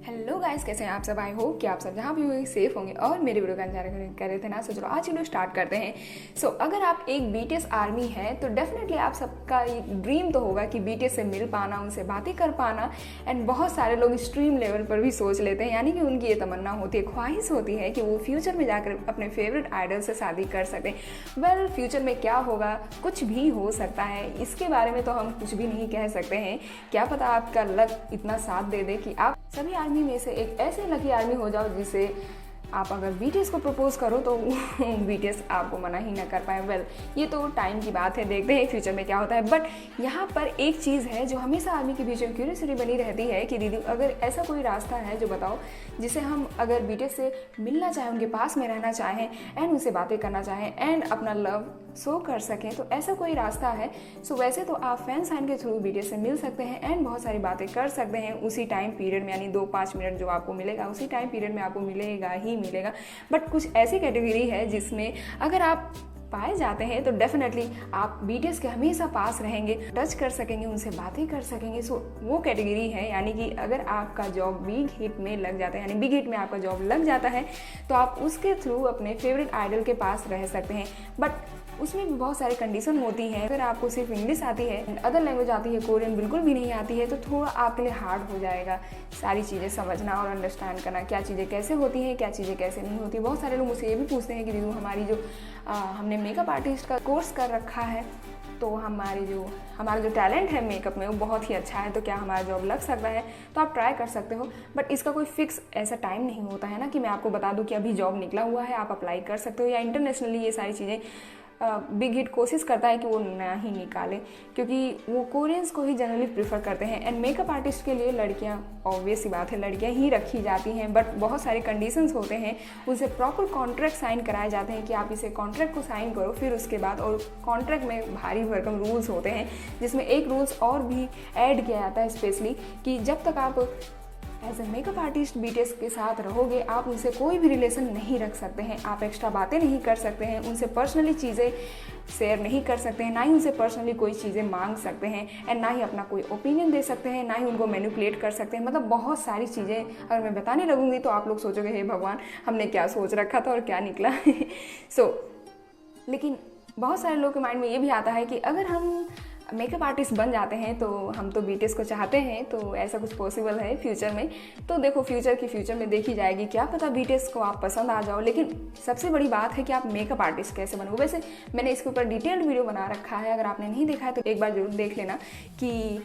Hello guys, कैसे हैं आप सब। आई होप कि आप सब जहाँ भी होंगे सेफ होंगे और मेरे वीडियो का इंतजार कर रहे थे ना। चलो आज वीडियो स्टार्ट करते हैं। अगर आप एक बीटीएस आर्मी है तो डेफिनेटली आप सबका ड्रीम तो होगा कि बीटीएस से मिल पाना, उनसे बातें कर पाना। एंड बहुत सारे लोग स्ट्रीम लेवल पर भी सोच लेते हैं, यानी कि उनकी ये तमन्ना होती है, ख्वाहिश होती है कि वो फ्यूचर में जाकर अपने फेवरेट आइडल से शादी कर सकें। वेल, फ्यूचर में क्या होगा, कुछ भी हो सकता है, इसके बारे में तो हम कुछ भी नहीं कह सकते हैं। क्या पता आपका लक इतना साथ दे दे कि आप सभी आर्मी में से एक ऐसे लकी आर्मी हो जाओ जिसे आप अगर बीटीएस को प्रपोज करो तो बीटीएस आपको मना ही ना कर पाए। वेल, ये तो टाइम की बात है, देखते हैं फ्यूचर में क्या होता है। बट यहाँ पर एक चीज़ है जो हमेशा आर्मी के बीच में क्यूरियोसिटी बनी रहती है कि दीदी अगर ऐसा कोई रास्ता है जो बताओ जिसे हम अगर बीटीएस से मिलना चाहें, उनके पास में रहना चाहें एंड उनसे बातें करना चाहें एंड अपना लव शो कर सकें, तो ऐसा कोई रास्ता है। वैसे तो आप फैन साइन के थ्रू बीटीएस से मिल सकते हैं एंड बहुत सारी बातें कर सकते हैं उसी टाइम पीरियड में, यानी 2-5 मिनट जो आपको मिलेगा उसी टाइम पीरियड में आपको मिलेगा ही मिलेगा। बट कुछ ऐसी कैटेगरी है जिसमें अगर आप पाए जाते हैं तो डेफिनेटली आप बीटीएस के हमेशा पास रहेंगे, टच कर सकेंगे, उनसे बातें कर सकेंगे। वो कैटेगरी है, यानी कि अगर आपका जॉब बिग हिट में लग जाता है, यानी बिग हिट में आपका जॉब लग जाता है तो आप उसके थ्रू अपने फेवरेट आइडल के पास रह सकते हैं। बट उसमें भी बहुत सारी कंडीशन होती हैं। अगर आपको सिर्फ इंग्लिश आती है, अदर लैंग्वेज आती है, कोरियन बिल्कुल भी नहीं आती है, तो थोड़ा आपके लिए हार्ड हो जाएगा सारी चीज़ें समझना और अंडरस्टैंड करना, क्या चीज़ें कैसे होती हैं, क्या चीज़ें कैसे नहीं होती। बहुत सारे लोग मुझसे ये भी पूछते हैं कि दीदी हमारी हमने मेकअप आर्टिस्ट का कोर्स कर रखा है, तो हमारा जो टैलेंट है मेकअप में वो बहुत ही अच्छा है, तो क्या हमारा जॉब लग सकता है। तो आप ट्राई कर सकते हो, बट इसका कोई फिक्स ऐसा टाइम नहीं होता है ना कि मैं आपको बता दूं कि अभी जॉब निकला हुआ है आप अप्लाई कर सकते हो, या इंटरनेशनली ये सारी चीज़ें बिग हिट कोशिश करता है कि वो ना ही निकाले, क्योंकि वो कोरियंस को ही जनरली प्रीफर करते हैं। एंड मेकअप आर्टिस्ट के लिए लड़कियां, ऑब्वियस सी बात है, लड़कियां ही रखी जाती हैं। बट बहुत सारे कंडीशंस होते हैं, उनसे प्रॉपर कॉन्ट्रैक्ट साइन कराए जाते हैं कि आप इसे कॉन्ट्रैक्ट को साइन करो, फिर उसके बाद और कॉन्ट्रैक्ट में भारी भरकम रूल्स होते हैं, जिसमें एक रूल्स और भी ऐड किया जाता है स्पेशली कि जब तक आप as a makeup artist BTS के साथ रहोगे आप उनसे कोई भी रिलेशन नहीं रख सकते हैं, आप एक्स्ट्रा बातें नहीं कर सकते हैं, उनसे पर्सनली चीज़ें शेयर नहीं कर सकते हैं, ना ही उनसे पर्सनली कोई चीज़ें मांग सकते हैं एंड ना ही अपना कोई ओपिनियन दे सकते हैं, ना ही उनको मैनिपुलेट कर सकते हैं। मतलब बहुत सारी चीज़ें अगर मैं बताने लगूंगी तो आप लोग सोचोगे हे भगवान हमने क्या सोच रखा था और क्या निकला। लेकिन बहुत सारे लोगों के माइंड में ये भी आता है कि अगर हम मेकअप आर्टिस्ट बन जाते हैं तो हम तो बीटीएस को चाहते हैं, तो ऐसा कुछ पॉसिबल है फ्यूचर में। तो देखो फ्यूचर में देखी जाएगी, क्या पता बीटीएस को आप पसंद आ जाओ। लेकिन सबसे बड़ी बात है कि आप मेकअप आर्टिस्ट कैसे बनोगे। वैसे मैंने इसके ऊपर डिटेल्ड वीडियो बना रखा है, अगर आपने नहीं देखा है तो एक बार जरूर देख लेना कि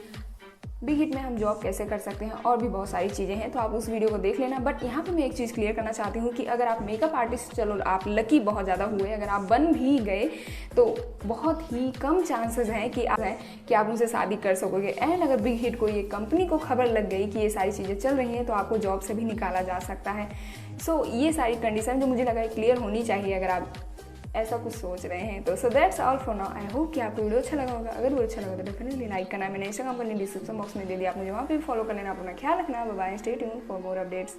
बिग हिट में हम जॉब कैसे कर सकते हैं, और भी बहुत सारी चीज़ें हैं, तो आप उस वीडियो को देख लेना। बट यहाँ पे मैं एक चीज़ क्लियर करना चाहती हूँ कि अगर आप मेकअप आर्टिस्ट, चलो आप लकी बहुत ज़्यादा हुए, अगर आप बन भी गए तो बहुत ही कम चांसेस हैं कि आप उनसे शादी कर सकोगे। एंड अगर बिग हिट को, ये कंपनी को खबर लग गई कि ये सारी चीज़ें चल रही हैं तो आपको जॉब से भी निकाला जा सकता है। ये सारी कंडीशन जो मुझे लगा क्लियर होनी चाहिए अगर आप ऐसा कुछ सोच रहे हैं तो। That's all for now. I hope कि आपको वीडियो अच्छा लगा होगा। अगर वीडियो अच्छा लगा तो डेफिनेटली लाइक करना है, मैंने इंस्टाग्राम का लिंक डिस्क्रिप्शन बॉक्स में दे दिया, आप मुझे वहाँ पे फॉलो कर लेना। अपना ख्याल रखना, bye bye, stay tuned for more updates.